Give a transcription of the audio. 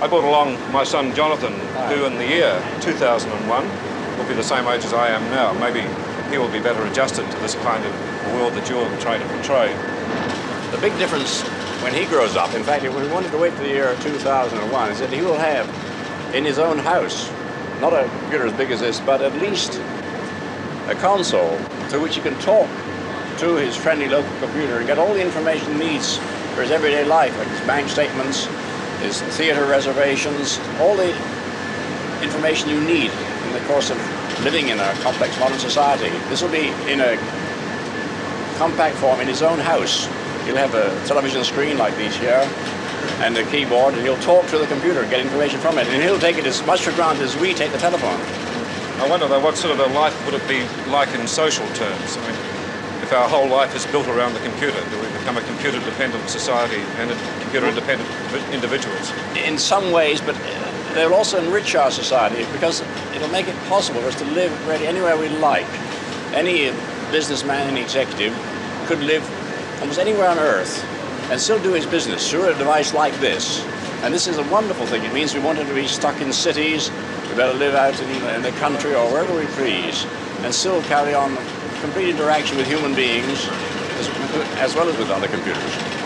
I brought along my son Jonathan, who in the year 2001 will be the same age as I am now. Maybe he will be better adjusted to this kind of world that you're trying to portray. The big difference when he grows up, in fact, if we wanted to wait for the year 2001, is that he will have in his own house, not a computer as big as this, but at least a console through which he can talk to his friendly local computer and get all the information he needs for his everyday life, like his bank statements, his theater reservations, all the information you need in the course of living in a complex modern society. This will be in a compact form in his own house. He'll have a television screen like these here and a keyboard, and he'll talk to the computer and get information from it, and he'll take it as much for granted as we take the telephone. I wonder though, what sort of a life would it be like in social terms? I mean, if our whole life is built around the computer, do we become a computer-dependent society and computer-independent individuals? In some ways, but they'll also enrich our society because it'll make it possible for us to live really anywhere we like. Any businessman, any executive could live almost anywhere on Earth and still do his business through a device like this. And this is a wonderful thing. It means we wanted to be stuck in cities, we better live out in the country or wherever we please, and still carry on complete interaction with human beings as well as with other computers.